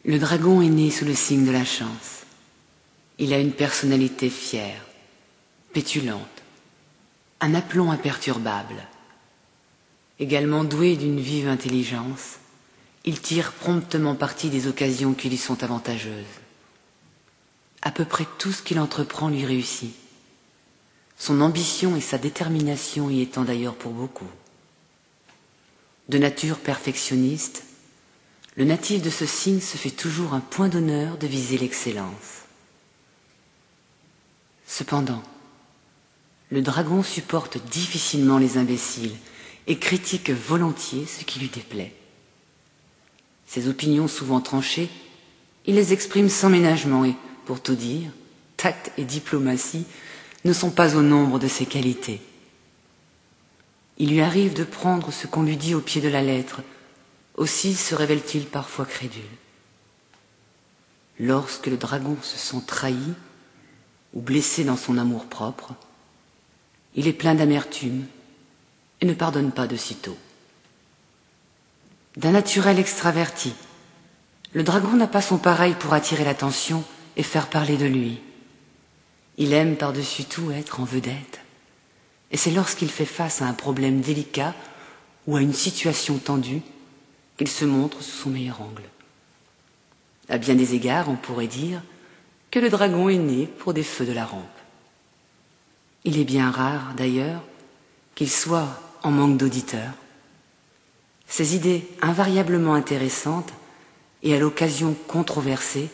Le dragon est né sous le signe de la chance. Il a une personnalité fière, pétulante, un aplomb imperturbable. Également doué d'une vive intelligence, il tire promptement parti des occasions qui lui sont avantageuses. À peu près tout ce qu'il entreprend lui réussit. Son ambition et sa détermination y étant d'ailleurs pour beaucoup. De nature perfectionniste, le natif de ce signe se fait toujours un point d'honneur de viser l'excellence. Cependant, le dragon supporte difficilement les imbéciles et critique volontiers ce qui lui déplaît. Ses opinions souvent tranchées, il les exprime sans ménagement et, pour tout dire, tact et diplomatie ne sont pas au nombre de ses qualités. Il lui arrive de prendre ce qu'on lui dit au pied de la lettre, aussi se révèle-t-il parfois crédule. Lorsque le dragon se sent trahi ou blessé dans son amour-propre, il est plein d'amertume et ne pardonne pas de sitôt. D'un naturel extraverti, le dragon n'a pas son pareil pour attirer l'attention et faire parler de lui. Il aime par-dessus tout être en vedette, et c'est lorsqu'il fait face à un problème délicat ou à une situation tendue qu'il se montre sous son meilleur angle. À bien des égards, on pourrait dire que le dragon est né pour des feux de la rampe. Il est bien rare, d'ailleurs, qu'il soit en manque d'auditeurs. Ses idées invariablement intéressantes et à l'occasion controversées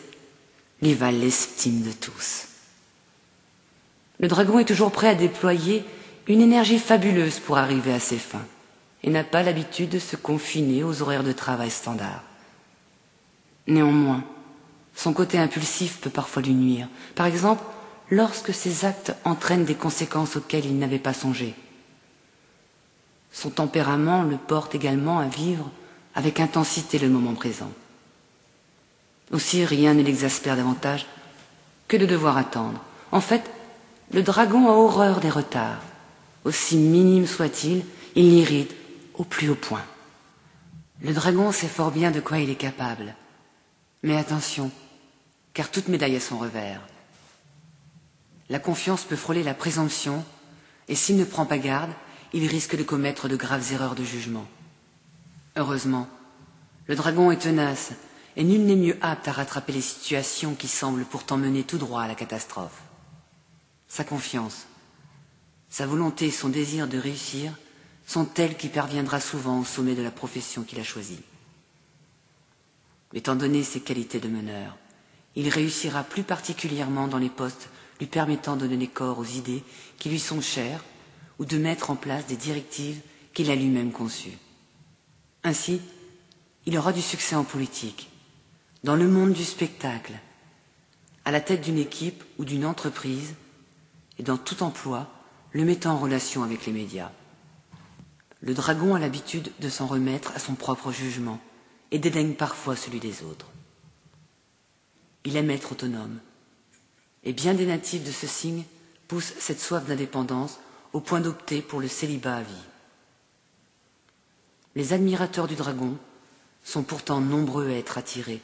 lui valent l'estime de tous. Le dragon est toujours prêt à déployer une énergie fabuleuse pour arriver à ses fins et n'a pas l'habitude de se confiner aux horaires de travail standards. Néanmoins, son côté impulsif peut parfois lui nuire, par exemple lorsque ses actes entraînent des conséquences auxquelles il n'avait pas songé. Son tempérament le porte également à vivre avec intensité le moment présent. Aussi, rien ne l'exaspère davantage que de devoir attendre. En fait, le dragon a horreur des retards. Aussi minime soit-il, il l'irrite au plus haut point. Le dragon sait fort bien de quoi il est capable. Mais attention, car toute médaille a son revers. La confiance peut frôler la présomption, et s'il ne prend pas garde, il risque de commettre de graves erreurs de jugement. Heureusement, le dragon est tenace, et nul n'est mieux apte à rattraper les situations qui semblent pourtant mener tout droit à la catastrophe. Sa confiance, sa volonté et son désir de réussir sont tels qu'il parviendra souvent au sommet de la profession qu'il a choisie. Étant donné ses qualités de meneur, il réussira plus particulièrement dans les postes lui permettant de donner corps aux idées qui lui sont chères ou de mettre en place des directives qu'il a lui-même conçues. Ainsi, il aura du succès en politique, dans le monde du spectacle, à la tête d'une équipe ou d'une entreprise et dans tout emploi le mettant en relation avec les médias. Le dragon a l'habitude de s'en remettre à son propre jugement et dédaigne parfois celui des autres. Il aime être autonome, et bien des natifs de ce signe poussent cette soif d'indépendance au point d'opter pour le célibat à vie. Les admirateurs du dragon sont pourtant nombreux à être attirés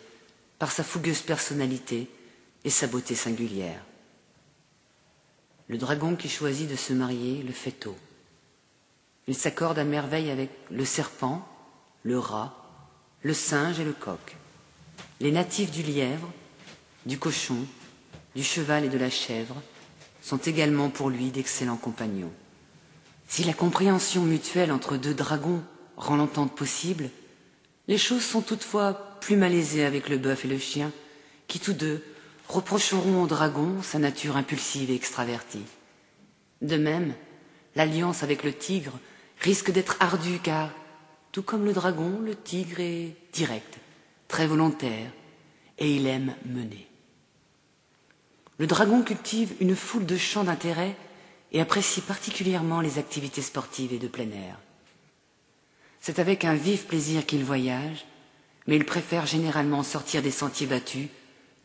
par sa fougueuse personnalité et sa beauté singulière. Le dragon qui choisit de se marier le fait tôt. Il s'accorde à merveille avec le serpent, le rat, le singe et le coq. Les natifs du lièvre, du cochon, du cheval et de la chèvre sont également pour lui d'excellents compagnons. Si la compréhension mutuelle entre deux dragons rend l'entente possible, les choses sont toutefois plus malaisées avec le bœuf et le chien, qui tous deux reprocheront au dragon sa nature impulsive et extravertie. De même, l'alliance avec le tigre risque d'être ardue car, tout comme le dragon, le tigre est direct, très volontaire, et il aime mener. Le dragon cultive une foule de champs d'intérêt et apprécie particulièrement les activités sportives et de plein air. C'est avec un vif plaisir qu'il voyage, mais il préfère généralement sortir des sentiers battus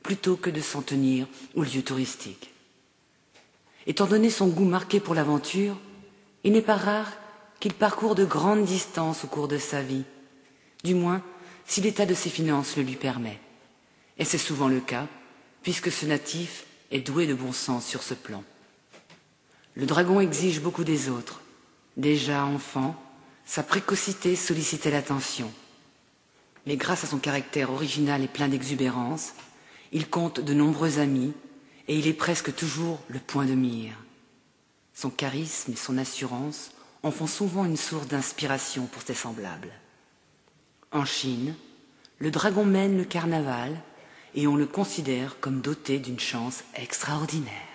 plutôt que de s'en tenir aux lieux touristiques. Étant donné son goût marqué pour l'aventure, il n'est pas rare qu'il parcourt de grandes distances au cours de sa vie, du moins si l'état de ses finances le lui permet. Et c'est souvent le cas, puisque ce natif est doué de bon sens sur ce plan. Le dragon exige beaucoup des autres. Déjà enfant, sa précocité sollicitait l'attention. Mais grâce à son caractère original et plein d'exubérance, il compte de nombreux amis et il est presque toujours le point de mire. Son charisme et son assurance en font souvent une source d'inspiration pour ses semblables. En Chine, le dragon mène le carnaval et on le considère comme doté d'une chance extraordinaire.